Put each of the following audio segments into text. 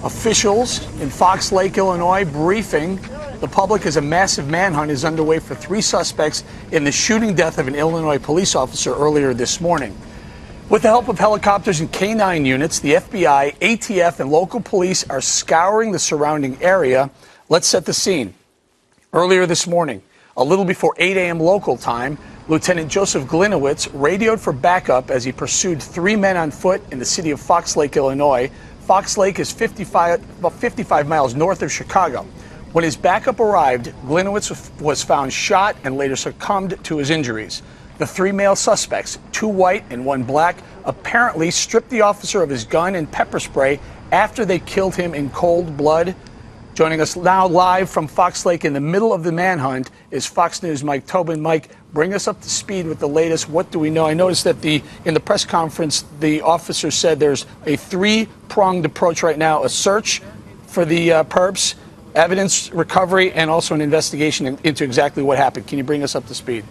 Officials in Fox Lake, Illinois, briefing the public as a massive manhunt is underway for 3 suspects in the shooting death of an Illinois police officer earlier this morning. With the help of helicopters and K-9 units, the FBI, ATF, and local police are scouring the surrounding area. Let's set the scene. Earlier this morning, a little before 8 a.m. local time, Lieutenant Joseph Glinowitz radioed for backup as he pursued 3 men on foot in the city of Fox Lake, Illinois. Fox Lake is about 55 miles north of Chicago. When his backup arrived, Glinowitz was found shot and later succumbed to his injuries. The 3 male suspects, 2 white and 1 black, apparently stripped the officer of his gun and pepper spray after they killed him in cold blood. Joining us now live from Fox Lake in the middle of the manhunt is Fox News' Mike Tobin. Mike, bring us up to speed with the latest. What do we know? I noticed that in the press conference, the officer said there's a 3-pronged approach right now: a search for the perps, evidence recovery, and also an investigation into exactly what happened. Can you bring us up to speed?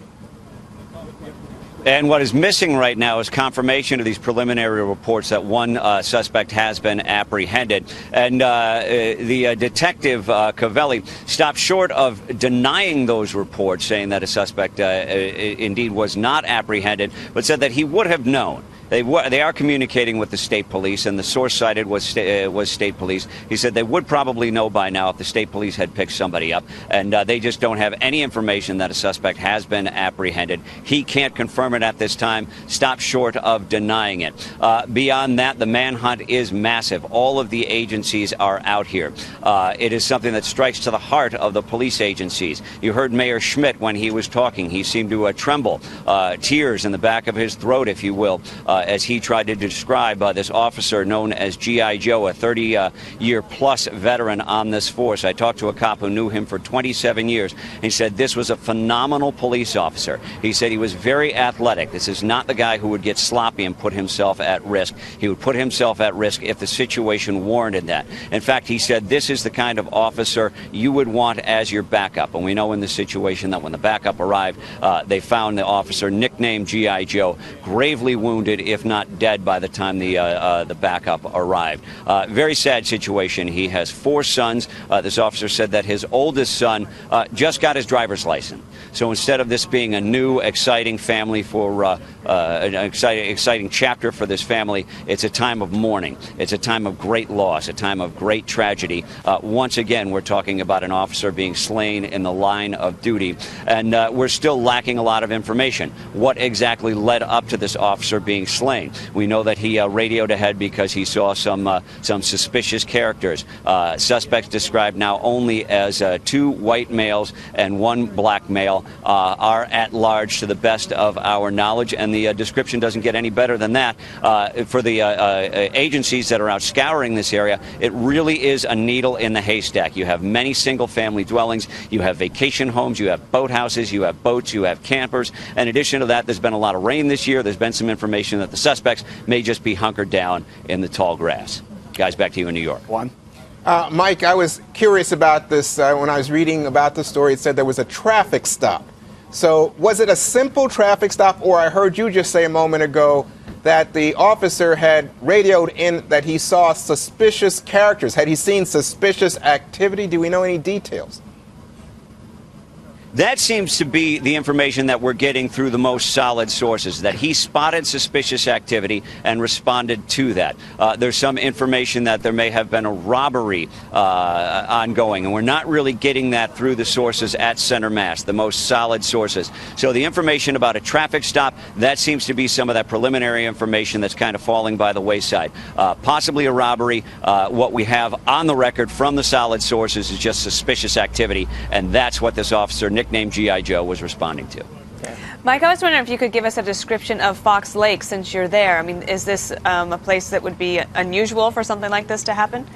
And what is missing right now is confirmation of these preliminary reports that 1 suspect has been apprehended. And the detective, Cavelli, stopped short of denying those reports, saying that a suspect indeed was not apprehended, but said that he would have known. They are communicating with the state police, and the source cited was state police. He said they would probably know by now if the state police had picked somebody up, and they just don't have any information that a suspect has been apprehended. He can't confirm it at this time, stop short of denying it. Beyond that, the manhunt is massive. All of the agencies are out here. It is something that strikes to the heart of the police agencies. You heard Mayor Schmidt when he was talking. He seemed to tremble, tears in the back of his throat, if you will, as he tried to describe this officer known as G.I. Joe, a 30-year-plus veteran on this force. I talked to a cop who knew him for 27 years. He said this was a phenomenal police officer. He said he was very athletic. This is not the guy who would get sloppy and put himself at risk. He would put himself at risk if the situation warranted that. In fact, he said this is the kind of officer you would want as your backup. And we know in this situation that when the backup arrived, they found the officer, nicknamed G.I. Joe, gravely wounded, if not dead, by the time the backup arrived. Very sad situation. He has 4 sons. This officer said that his oldest son just got his driver's license. So instead of this being a new, exciting family for an exciting chapter for this family, it's a time of mourning. It's a time of great loss, a time of great tragedy. Once again, we're talking about an officer being slain in the line of duty, and we're still lacking a lot of information. What exactly led up to this officer being slain? We know that he radioed ahead because he saw some suspicious characters. Suspects described now only as 2 white males and 1 black male are at large to the best of our knowledge, and the description doesn't get any better than that. For the agencies that are out scouring this area, it really is a needle in the haystack. You have many single-family dwellings, you have vacation homes, you have boathouses, you have boats, you have campers. In addition to that, there's been a lot of rain this year. There's been some information that the suspects may just be hunkered down in the tall grass. Guys, back to you in New York. Juan? Mike, I was curious about this. When I was reading about the story, it said there was a traffic stop. So was it a simple traffic stop, or I heard you just say a moment ago that the officer had radioed in that he saw suspicious characters? Had he seen suspicious activity? Do we know any details? That seems to be the information that we're getting through the most solid sources, that he spotted suspicious activity and responded to that. There's some information that there may have been a robbery ongoing, and we're not really getting that through the sources at Center Mass, the most solid sources. So the information about a traffic stop, that seems to be some of that preliminary information that's kind of falling by the wayside. Possibly a robbery. What we have on the record from the solid sources is just suspicious activity, and that's what this officer, nicknamed G.I. Joe, was responding to. Mike, I was wondering if you could give us a description of Fox Lake since you're there. I mean, is this a place that would be unusual for something like this to happen?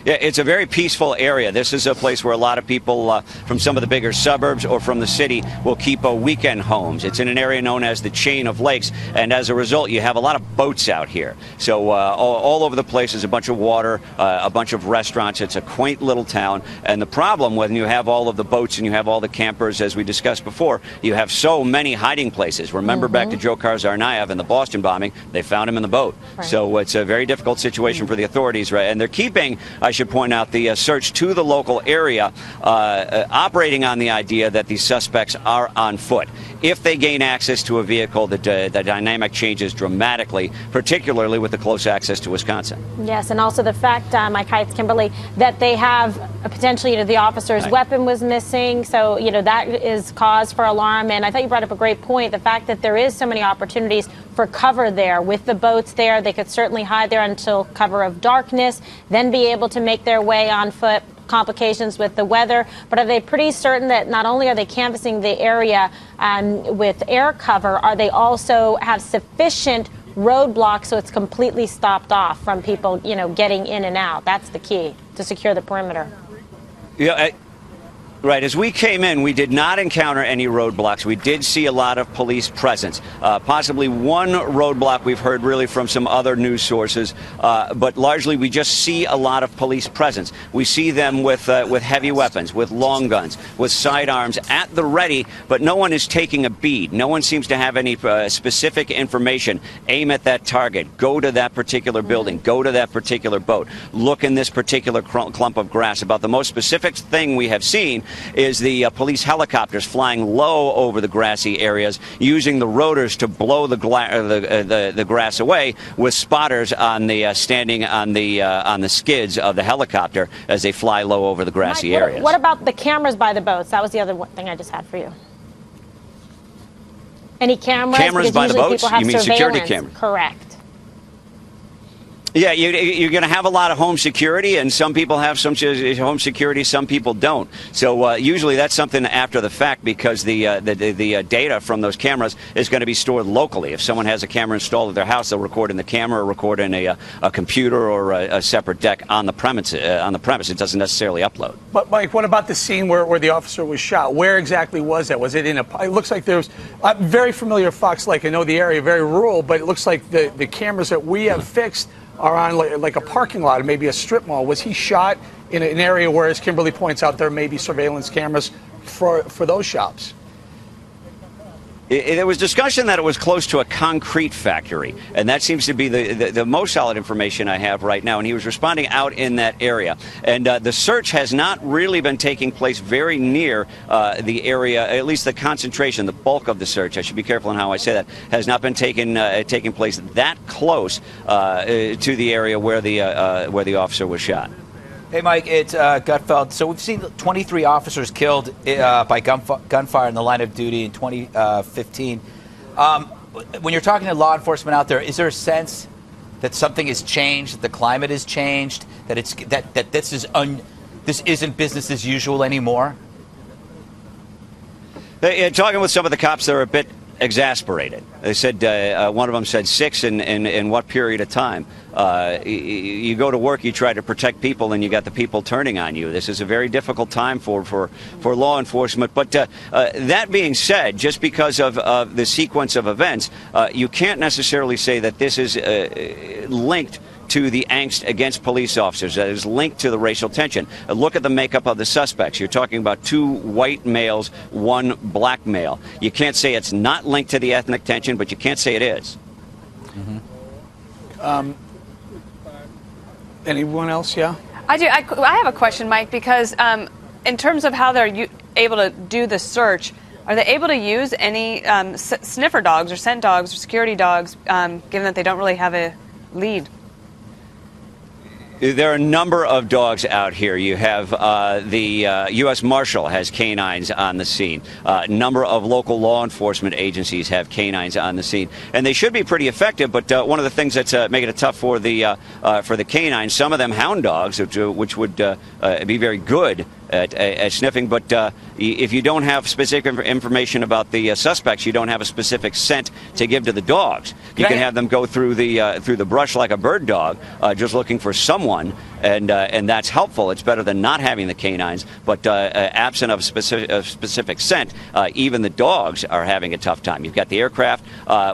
Yeah, it's a very peaceful area. This is a place where a lot of people from some of the bigger suburbs or from the city will keep weekend homes. It's in an area known as the Chain of Lakes, and as a result, you have a lot of boats out here. So all over the place is a bunch of water, a bunch of restaurants. It's a quaint little town, and the problem when you have all of the boats and you have all the campers, as we discussed before, you have so many hiding places. Remember back to Dzhokhar Tsarnaev and the Boston bombing, they found him in the boat. Right. So it's a very difficult situation for the authorities, right? And they're keeping, I should point out, the search to the local area, operating on the idea that these suspects are on foot. If they gain access to a vehicle, the dynamic changes dramatically, particularly with the close access to Wisconsin. Yes, and also the fact, Mike Heitz, Kimberly, that they have potentially, the officer's weapon was missing. So, that is cause for alarm. And I thought you brought up a great point. The fact that there is so many opportunities for cover there. With the boats there, they could certainly hide there until cover of darkness, then be able to make their way on foot. Complications with the weather, but are they pretty certain that not only are they canvassing the area with air cover, are they also have sufficient roadblocks so it's completely stopped off from people, getting in and out? That's the key to secure the perimeter. Yeah. Right. As we came in, we did not encounter any roadblocks. We did see a lot of police presence. Possibly one roadblock we've heard really from some other news sources, but largely we just see a lot of police presence. We see them with heavy weapons, with long guns, with sidearms at the ready, but no one is taking a bead. No one seems to have any specific information. Aim at that target. Go to that particular building. Go to that particular boat. Look in this particular clump of grass. About the most specific thing we have seen is the police helicopters flying low over the grassy areas, using the rotors to blow the grass away, with spotters on the standing on the skids of the helicopter as they fly low over the grassy Mike, areas. What about the cameras by the boats? That was the other thing I just had for you. Any cameras? Cameras by the boats? You mean security cameras? Correct. Yeah, you're going to have a lot of home security, and some people have some home security, some people don't. So usually that's something after the fact, because the data from those cameras is going to be stored locally. If someone has a camera installed at their house, they'll record in the camera or record in a computer or a separate deck on the premise. It doesn't necessarily upload. But Mike, what about the scene where the officer was shot? Where exactly was that? Was it in a? It looks like there's. I'm very familiar with Fox Lake. I know the area, very rural, but it looks like the cameras that we have fixed are on like a parking lot, maybe a strip mall. Was he shot in an area where, as Kimberly points out, there may be surveillance cameras for those shops? There was discussion that it was close to a concrete factory, and that seems to be the most solid information I have right now. And he was responding out in that area. And the search has not really been taking place very near the area, at least the concentration, the bulk of the search, I should be careful in how I say that, has not been taking place that close to the area where the officer was shot. Hey, Mike, it's Gutfeld. So we've seen 23 officers killed by gunfire in the line of duty in 2015. When you're talking to law enforcement out there, is there a sense that something has changed, that the climate has changed, that this isn't business as usual anymore? Talking with some of the cops, they're a bit exasperated. They said, one of them said 6 in what period of time? You go to work, you try to protect people, and you got the people turning on you. This is a very difficult time for law enforcement. But that being said, just because of the sequence of events, you can't necessarily say that this is linked to the angst against police officers, that is linked to the racial tension. Look at the makeup of the suspects. You're talking about 2 white males, 1 black male. You can't say it's not linked to the ethnic tension, but you can't say it is. Mm-hmm. Anyone else? Yeah? I do. I have a question, Mike, because in terms of how they're able to do the search, are they able to use any sniffer dogs or scent dogs or security dogs, given that they don't really have a lead? There are a number of dogs out here. You have the U.S. Marshal has canines on the scene. A number of local law enforcement agencies have canines on the scene, and they should be pretty effective. But one of the things that's making it tough for the canines, some of them hound dogs, which would be very good at sniffing, but if you don't have specific information about the suspects, you don't have a specific scent to give to the dogs. You can have them go through the brush like a bird dog, just looking for someone, and that's helpful. It's better than not having the canines, but absent of specific scent, even the dogs are having a tough time. You've got the aircraft.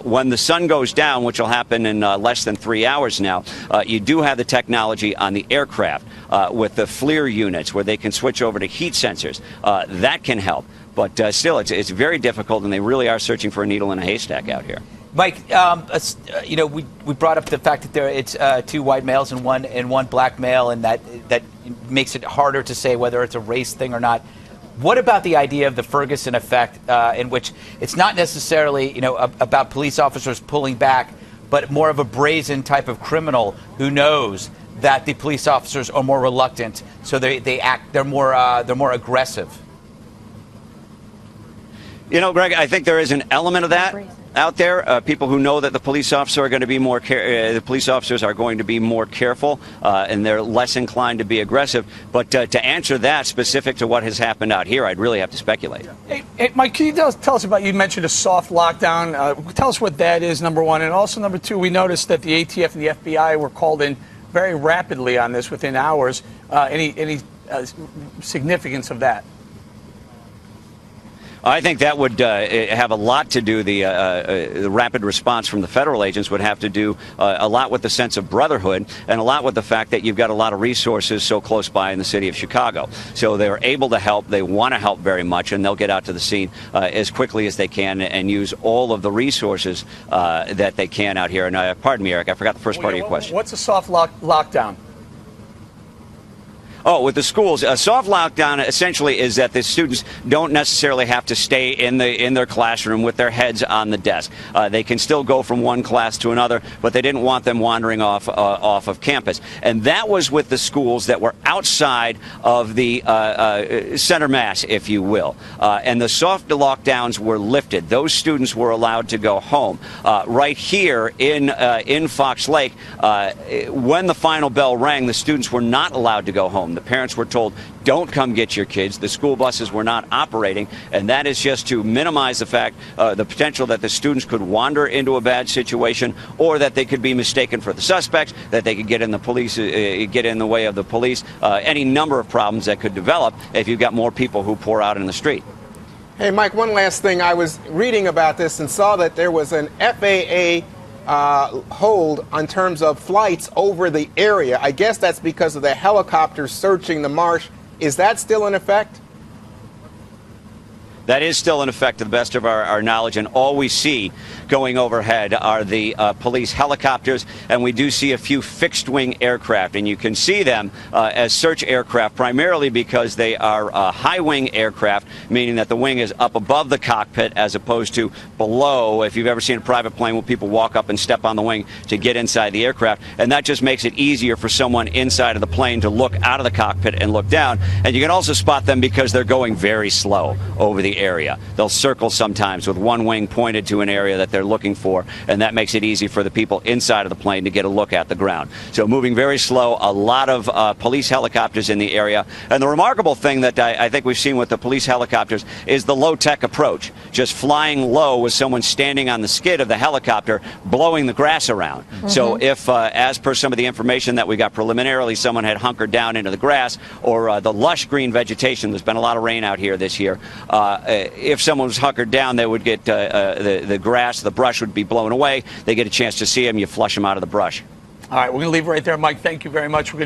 When the sun goes down, which will happen in less than 3 hours now, you do have the technology on the aircraft with the FLIR units where they can switch over to heat sensors. That can help. But still, it's very difficult, and they really are searching for a needle in a haystack out here. Mike, we brought up the fact that it's 2 white males and one black male, and that makes it harder to say whether it's a race thing or not. What about the idea of the Ferguson effect, in which it's not necessarily about police officers pulling back, but more of a brazen type of criminal who knows that the police officers are more reluctant, so they're more aggressive? Greg, I think there is an element of that out there. People who know that the police officers are going to be more careful, and they're less inclined to be aggressive. But to answer that specific to what has happened out here, I'd really have to speculate. Hey, Mike, can you tell us about? You mentioned a soft lockdown. Tell us what that is, number one, and also number two. We noticed that the ATF and the FBI were called in very rapidly on this, within hours. Any significance of that? I think that would have a lot to do, the rapid response from the federal agents would have to do a lot with the sense of brotherhood, and a lot with the fact that you've got a lot of resources so close by in the city of Chicago. So they're able to help. They want to help very much, and they'll get out to the scene as quickly as they can and use all of the resources that they can out here. And pardon me, Eric, I forgot the first part of your question. What's a soft lockdown? Oh, with the schools, a soft lockdown essentially is that the students don't necessarily have to stay in their classroom with their heads on the desk. They can still go from one class to another, but they didn't want them wandering off of campus. And that was with the schools that were outside of the center mass, if you will. And the soft lockdowns were lifted. Those students were allowed to go home. Right here in Fox Lake, when the final bell rang, the students were not allowed to go home. The parents were told, don't come get your kids. The school buses were not operating, and that is just to minimize the potential that the students could wander into a bad situation, or that they could be mistaken for the suspects, that they could get in the way of the police, any number of problems that could develop if you've got more people who pour out in the street. Hey, Mike, one last thing. I was reading about this and saw that there was an FAA hold on terms of flights over the area. I guess that's because of the helicopters searching the marsh. Is that still in effect? That is still in effect to the best of our knowledge, and all we see going overhead are the police helicopters, and we do see a few fixed-wing aircraft, and you can see them as search aircraft primarily because they are high-wing aircraft, meaning that the wing is up above the cockpit as opposed to below. If you've ever seen a private plane where people walk up and step on the wing to get inside the aircraft, and that just makes it easier for someone inside of the plane to look out of the cockpit and look down. And you can also spot them because they're going very slow over the area. They'll circle sometimes with one wing pointed to an area that they're looking for, and that makes it easy for the people inside of the plane to get a look at the ground. So moving very slow, a lot of police helicopters in the area. And the remarkable thing that I think we've seen with the police helicopters is the low-tech approach, just flying low with someone standing on the skid of the helicopter blowing the grass around. Mm-hmm. So if, as per some of the information that we got preliminarily, someone had hunkered down into the grass or the lush green vegetation, there's been a lot of rain out here this year, if someone was hunkered down, they would get the grass, the brush would be blown away. They get a chance to see them. You flush them out of the brush. All right, we're going to leave it right there, Mike. Thank you very much. We're going to